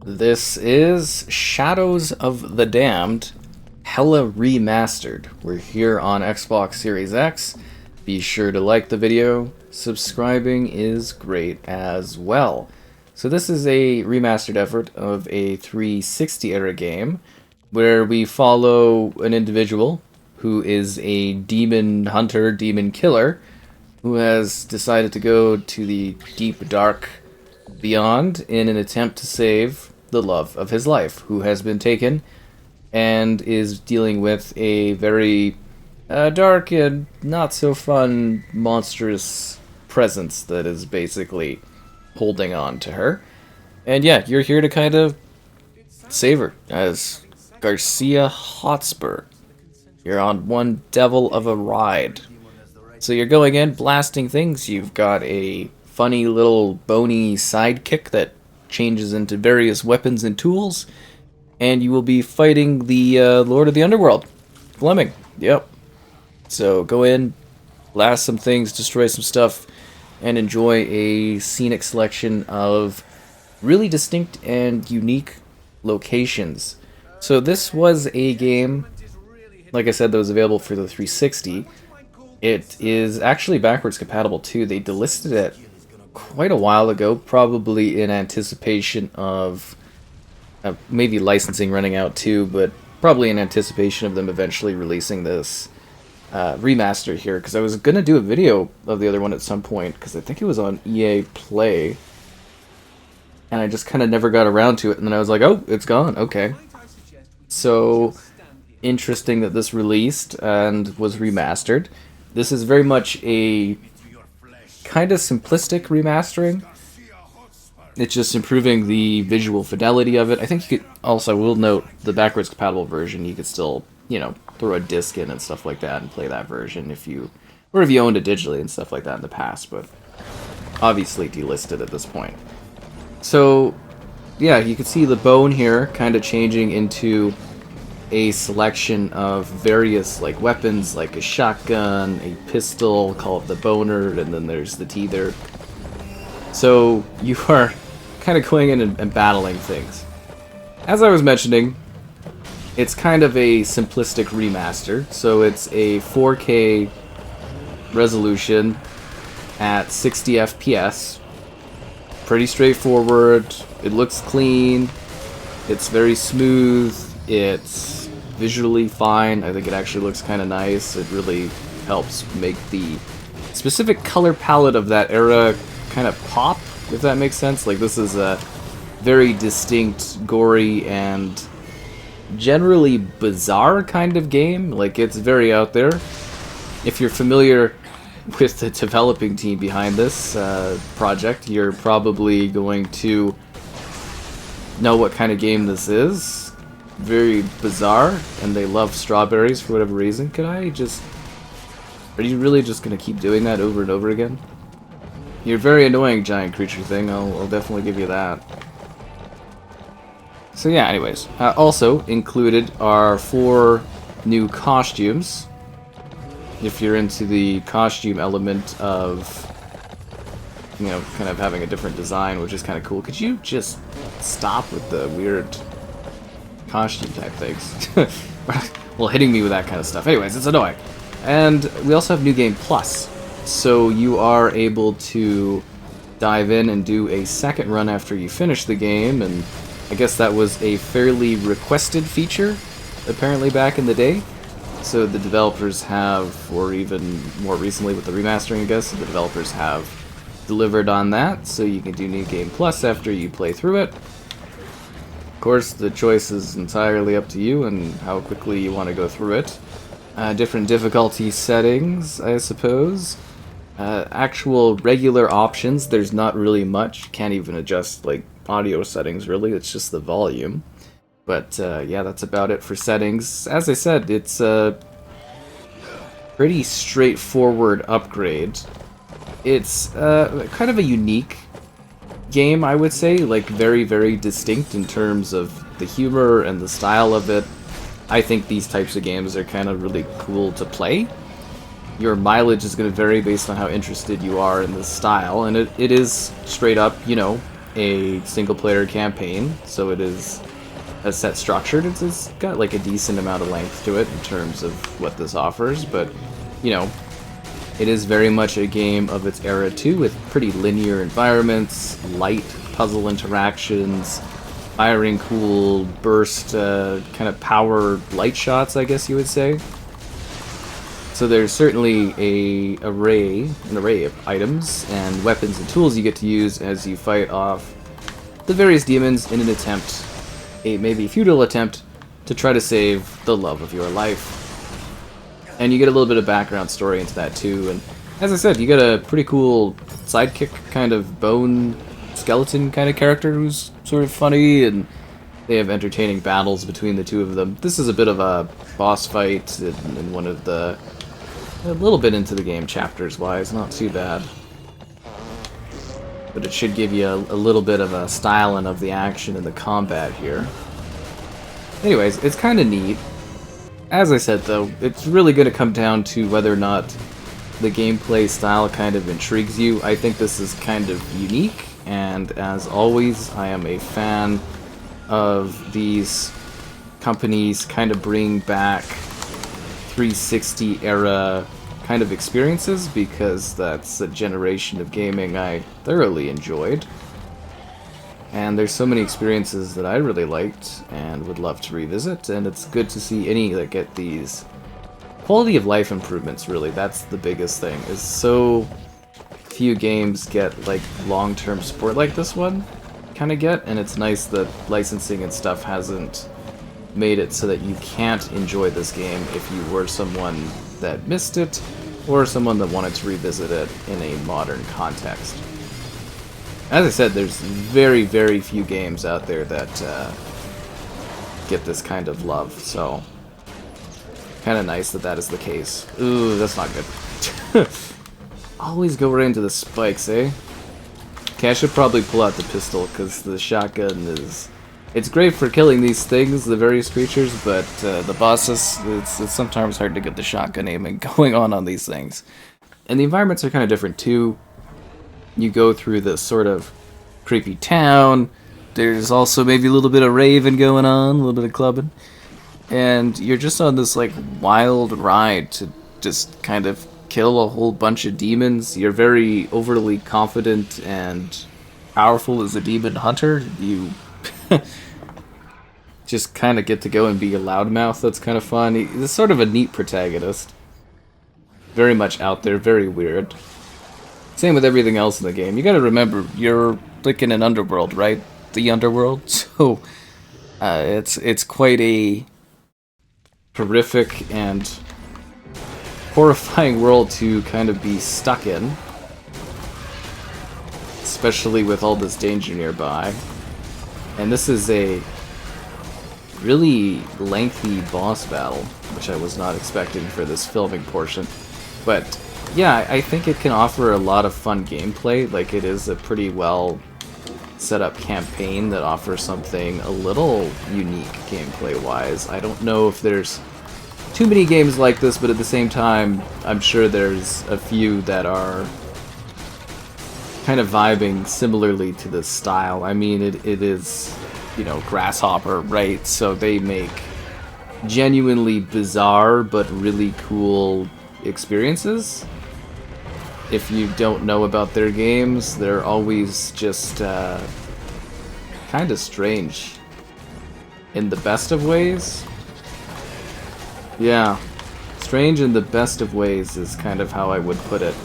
This is Shadows of the Damned, hella remastered. We're here on Xbox Series X. Be sure to like the video. Subscribing is great as well. So this is a remastered effort of a 360 era game where we follow an individual who is a demon hunter, demon killer, who has decided to go to the deep dark beyond in an attempt to save the love of his life, who has been taken and is dealing with a very dark and not so fun monstrous presence that is basically holding on to her. And yeah, you're here to kind of save her as Garcia Hotspur. You're on one devil of a ride. So you're going in, blasting things. You've got a funny little boney sidekick that changes into various weapons and tools. And you will be fighting the Lord of the Underworld, Fleming. Yep. So go in, blast some things, destroy some stuff, and enjoy a scenic selection of really distinct and unique locations. So this was a game, like I said, that was available for the 360. It is actually backwards compatible too. They delisted it quite a while ago, probably in anticipation of maybe licensing running out too, but probably in anticipation of them eventually releasing this remaster here, because I was going to do a video of the other one at some point, because I think it was on EA Play, and I just kind of never got around to it, and then I was like, oh, it's gone, okay. So, interesting that this released and was remastered. This is very much a kind of simplistic remastering. It's just improving the visual fidelity of it. I think you could also, I will note, the backwards compatible version, you could still, you know, throw a disc in and stuff like that and play that version if you owned it digitally and stuff like that in the past, but obviously delisted at this point. So, yeah, you can see the bone here kind of changing into a selection of various like weapons, like a shotgun, a pistol, call it the boner, and then there's the teether. So you are kind of going in and battling things. As I was mentioning, it's kind of a simplistic remaster, so it's a 4K resolution at 60 FPS. Pretty straightforward. It looks clean. It's very smooth. It's visually fine. I think it actually looks kind of nice. It really helps make the specific color palette of that era kind of pop, if that makes sense. Like, this is a very distinct, gory, and generally bizarre kind of game. Like, it's very out there. If you're familiar with the developing team behind this project, you're probably going to know what kind of game this is. Very bizarre, and they love strawberries for whatever reason. Are you really just gonna keep doing that over and over again? You're very annoying, giant creature thing, I'll definitely give you that. So yeah, anyways, also included are 4 new costumes. If you're into the costume element of, you know, kind of having a different design, which is kind of cool. Could you just stop with the weird costume type things? Well, hitting me with that kind of stuff. Anyways, it's annoying. And we also have New Game Plus. So you are able to dive in and do a second run after you finish the game, and I guess that was a fairly requested feature, apparently, back in the day. So the developers have, or even more recently with the remastering, I guess, the developers have delivered on that, so you can do New Game Plus after you play through it. Of course, the choice is entirely up to you and how quickly you want to go through it. Different difficulty settings, I suppose. Actual regular options, there's not really much. Can't even adjust like audio settings, really. It's just the volume. But yeah, that's about it for settings. As I said, it's a pretty straightforward upgrade. It's kind of a unique game, I would say, like very, very distinct in terms of the humor and the style of it. I think these types of games are kind of really cool to play. Your mileage is going to vary based on how interested you are in the style, and it is straight up, you know, a single-player campaign, so it is a set structured. It's got like a decent amount of length to it in terms of what this offers, but, you know, it is very much a game of its era too, with pretty linear environments, light puzzle interactions, firing cool burst kind of power light shots, I guess you would say. So there's certainly an array of items and weapons and tools you get to use as you fight off the various demons in an attempt, a maybe futile attempt, to try to save the love of your life. And you get a little bit of background story into that too, and as I said, you get a pretty cool sidekick kind of bone skeleton kind of character who's sort of funny, and they have entertaining battles between the two of them. This is a bit of a boss fight in one of the, a little bit into the game chapters wise, not too bad. But it should give you a little bit of a styling of the action and the combat here. Anyways, it's kind of neat. As I said though, it's really going to come down to whether or not the gameplay style kind of intrigues you. I think this is kind of unique, and as always, I am a fan of these companies kind of bring back 360 era kind of experiences, because that's a generation of gaming I thoroughly enjoyed. And there's so many experiences that I really liked and would love to revisit, and it's good to see any that get these quality of life improvements, really. That's the biggest thing, is so few games get like long-term support like this one kind of get, and it's nice that licensing and stuff hasn't made it so that you can't enjoy this game if you were someone that missed it, or someone that wanted to revisit it in a modern context. As I said, there's very, very few games out there that get this kind of love, so kind of nice that that is the case. Ooh, that's not good. Always go right into the spikes, eh? Okay, I should probably pull out the pistol, because the shotgun is... It's great for killing these things, the various creatures, but the bosses, it's sometimes hard to get the shotgun aiming going on these things. And the environments are kind of different too. You go through this sort of creepy town. There's also maybe a little bit of raving going on, a little bit of clubbing. And you're just on this like wild ride to just kind of kill a whole bunch of demons. You're very overly confident and powerful as a demon hunter. You just kind of get to go and be a loudmouth. That's kind of fun. He's sort of a neat protagonist. Very much out there, very weird. Same with everything else in the game. You gotta remember, you're like in an underworld, right? The underworld. So it's quite a horrific and horrifying world to kind of be stuck in, especially with all this danger nearby. And this is a really lengthy boss battle, which I was not expecting for this filming portion. But yeah, I think it can offer a lot of fun gameplay. Like, it is a pretty well set up campaign that offers something a little unique gameplay wise. I don't know if there's too many games like this, but at the same time, I'm sure there's a few that are kind of vibing similarly to this style. I mean, it is, you know, Grasshopper, right? So they make genuinely bizarre but really cool experiences. If you don't know about their games, they're always just kind of strange in the best of ways. Yeah, strange in the best of ways is kind of how I would put it.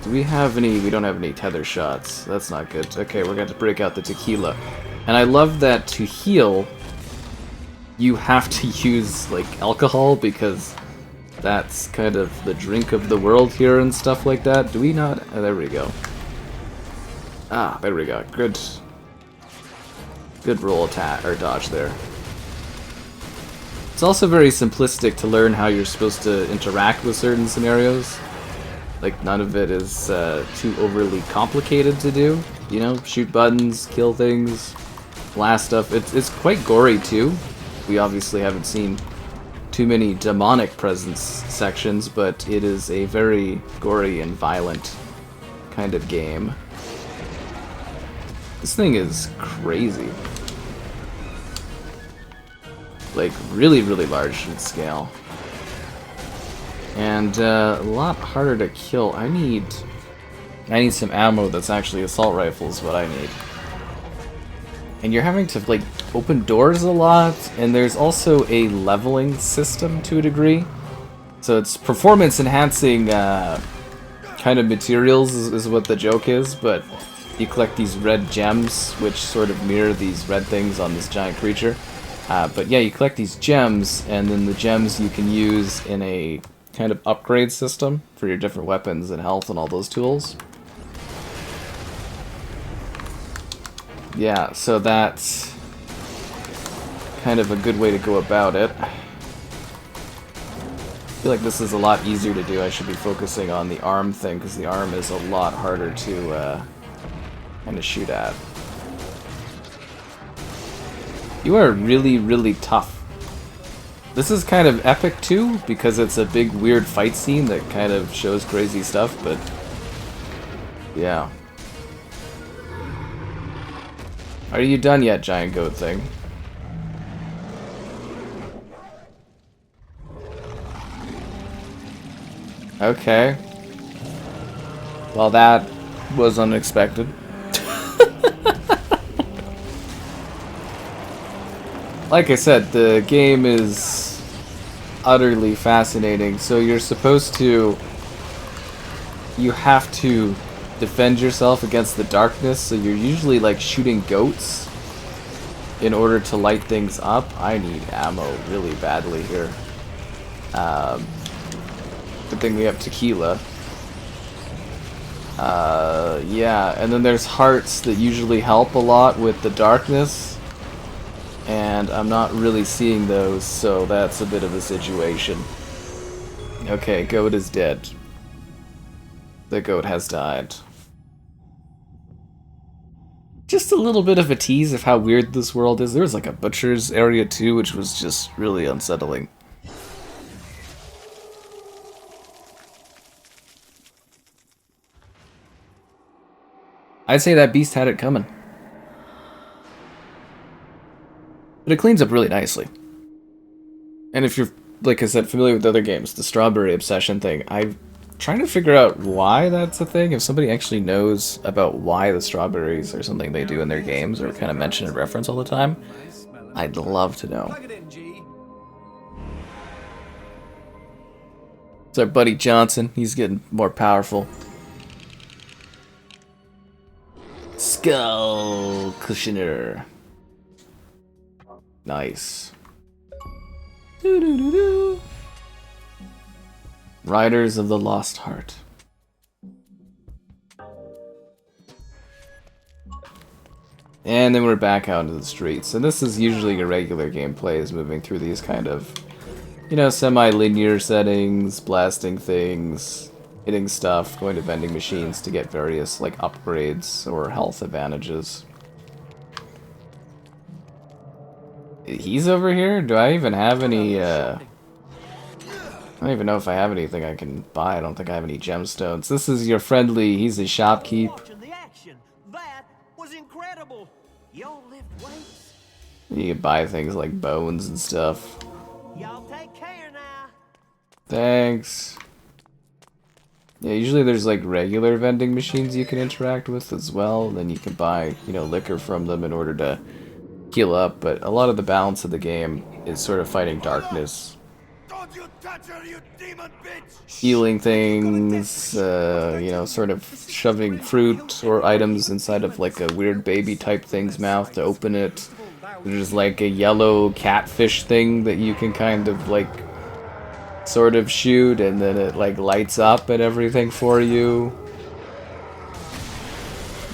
Do we have any? We don't have any tether shots. That's not good. Okay, we're going to break out the tequila. And I love that to heal, you have to use, like, alcohol, because that's kind of the drink of the world here and stuff like that. Do we not? Oh, there we go. Ah, there we go. Good roll attack, or dodge there. It's also very simplistic to learn how you're supposed to interact with certain scenarios. Like, none of it is too overly complicated to do. You know, shoot buttons, kill things, blast stuff. It's quite gory too. We obviously haven't seen too many demonic presence sections, but it is a very gory and violent kind of game. This thing is crazy. Like, really, really large in scale. And a lot harder to kill. I need some ammo that's actually assault rifles, what I need. And you're having to, like, open doors a lot, and there's also a leveling system to a degree. So it's performance-enhancing kind of materials is what the joke is, but you collect these red gems, which sort of mirror these red things on this giant creature. But yeah, you collect these gems, and then the gems you can use in a kind of upgrade system for your different weapons and health and all those tools. Yeah, so that's kind of a good way to go about it. I feel like this is a lot easier to do. I should be focusing on the arm thing, because the arm is a lot harder to kind of shoot at. You are really, really tough. This is kind of epic too, because it's a big weird fight scene that kind of shows crazy stuff, but yeah. Are you done yet, giant goat thing? Okay. Well, that was unexpected. Like I said, the game is utterly fascinating. So you're supposed to... You have to defend yourself against the darkness, so you're usually like shooting goats in order to light things up. I need ammo really badly here. Good thing we have tequila. Yeah, and then there's hearts that usually help a lot with the darkness, and I'm not really seeing those, so that's a bit of a situation. Okay, goat is dead. The goat has died. Just a little bit of a tease of how weird this world is. There was like a butcher's area too, which was just really unsettling. I'd say that beast had it coming. But it cleans up really nicely. And if you're, like I said, familiar with other games, the strawberry obsession thing, I'm trying to figure out why that's a thing. If somebody actually knows about why the strawberries are something they do in their games or kind of mention and reference all the time, I'd love to know. It's our buddy Johnson. He's getting more powerful. Skull Cushioner. Nice. Doo-doo-doo-doo. Riders of the Lost Heart. And then we're back out into the streets. And this is usually your regular gameplay, is moving through these kind of, you know, semi-linear settings, blasting things, hitting stuff, going to vending machines to get various, like, upgrades or health advantages. He's over here? Do I even have any, I don't even know if I have anything I can buy. I don't think I have any gemstones. This is your friendly, he's a shopkeep. You can buy things like bones and stuff. Thanks. Yeah, usually there's like regular vending machines you can interact with as well. Then you can buy, you know, liquor from them in order to heal up. But a lot of the balance of the game is sort of fighting darkness. Don't you touch her, you demon bitch! Healing things, you know, sort of shoving fruit or items inside of like a weird baby type thing's mouth to open it. There's like a yellow catfish thing that you can kind of like sort of shoot, and then it like lights up and everything for you.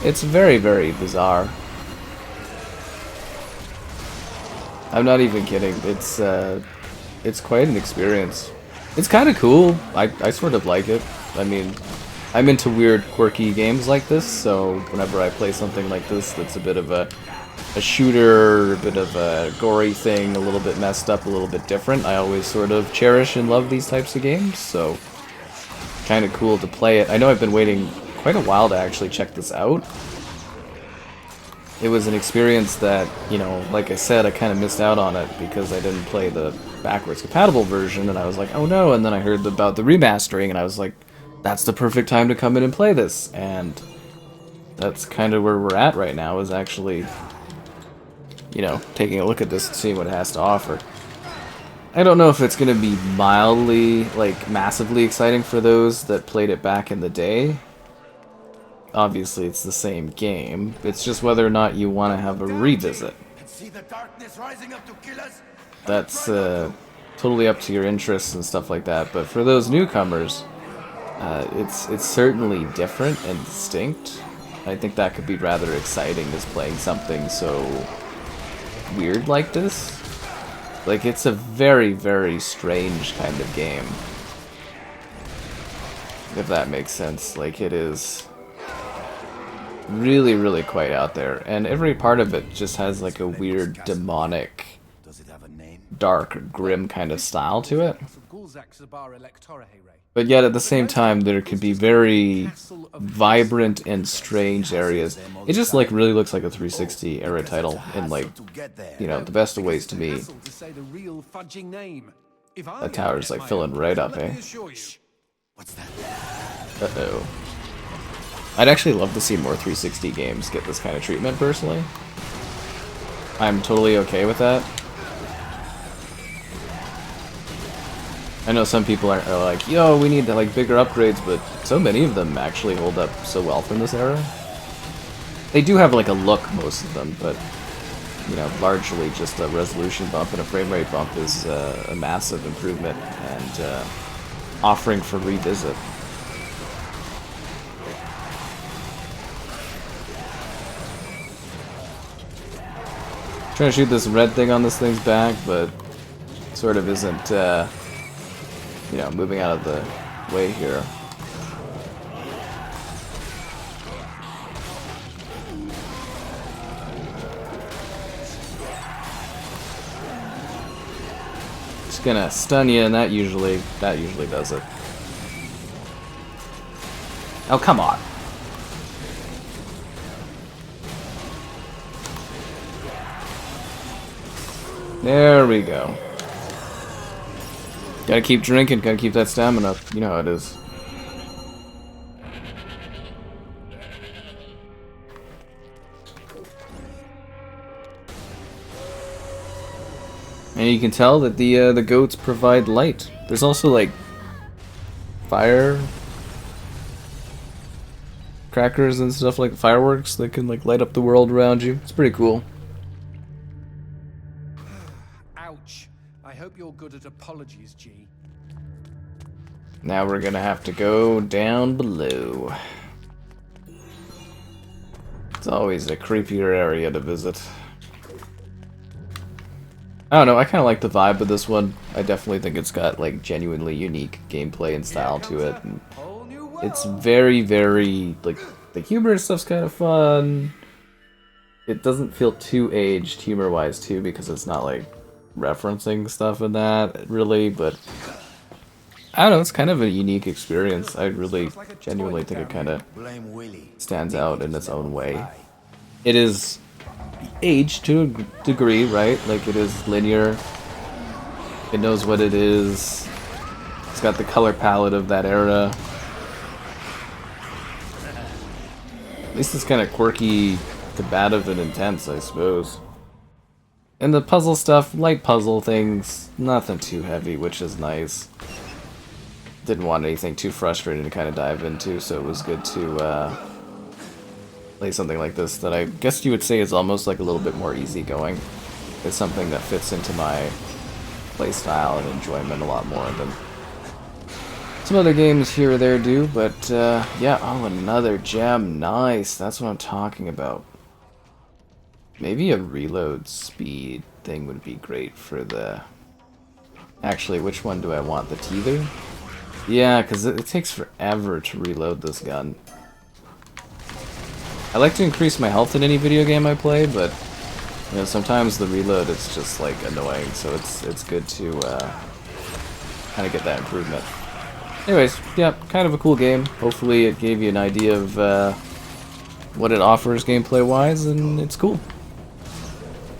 It's very, very bizarre. I'm not even kidding. It's quite an experience. It's kind of cool. I sort of like it. I mean, I'm into weird, quirky games like this, so whenever I play something like this that's a bit of a shooter, a bit of a gory thing, a little bit messed up, a little bit different, I always sort of cherish and love these types of games, so kind of cool to play it. I know I've been waiting quite a while to actually check this out. it was an experience that, you know, like I said, I kind of missed out on it because I didn't play the backwards compatible version, and I was like, oh no, and then I heard about the remastering, and I was like, that's the perfect time to come in and play this, and that's kind of where we're at right now, is actually, you know, taking a look at this and seeing what it has to offer. I don't know if it's going to be mildly, like, massively exciting for those that played it back in the day. Obviously, it's the same game. It's just whether or not you want to have a revisit. That's totally up to your interests and stuff like that. But for those newcomers, it's certainly different and distinct. I think that could be rather exciting, as playing something so weird like this. Like, it's a very, very strange kind of game. If that makes sense. Like, it is really, really quite out there. And every part of it just has, like, a weird, demonic, dark, grim kind of style to it. But yet, at the same time, there could be very vibrant and strange areas. It just, like, really looks like a 360 era title in, like, you know, the best of ways to me. That tower's, like, filling right up, eh? Uh-oh. I'd actually love to see more 360 games get this kind of treatment, personally. I'm totally okay with that. I know some people are like, yo, we need to, like, bigger upgrades, but so many of them actually hold up so well from this era. They do have, like, a look, most of them, but, you know, largely just a resolution bump and a frame rate bump is a massive improvement and offering for revisit. Trying to shoot this red thing on this thing's back, but sort of isn't, you know, moving out of the way here. Just gonna stun you, and that usually does it. Oh, come on. There we go. Gotta keep drinking, gotta keep that stamina up. You know how it is. And you can tell that the goats provide light. There's also, like, fire crackers and stuff, like fireworks that can, like, light up the world around you. It's pretty cool. Ouch. I hope you're good at apologies, G. Now we're gonna have to go down below. It's always a creepier area to visit. I don't know, I kind of like the vibe of this one. I definitely think it's got, like, genuinely unique gameplay and style to it. And it's very, very, like, the humor and stuff's kind of fun. It doesn't feel too aged humor-wise, too, because it's not, like, referencing stuff in that, really, but I don't know, it's kind of a unique experience. I really genuinely think it kind of stands out in its own way. It is aged to a degree, right? Like, it is linear. It knows what it is. It's got the color palette of that era. At least it's kind of quirky, combative, and intense, I suppose. And the puzzle stuff, light puzzle things, nothing too heavy, which is nice. Didn't want anything too frustrating to kind of dive into, so it was good to play something like this that I guess you would say is almost like a little bit more easygoing. It's something that fits into my playstyle and enjoyment a lot more than some other games here or there do, but yeah, oh, another gem, nice, that's what I'm talking about. Maybe a reload speed thing would be great for the... Actually, which one do I want? The teether? Yeah, because it takes forever to reload this gun. I like to increase my health in any video game I play, but you know, sometimes the reload is just, like, annoying, so it's good to kind of get that improvement. Anyways, yeah, kind of a cool game. Hopefully it gave you an idea of what it offers gameplay-wise, and it's cool.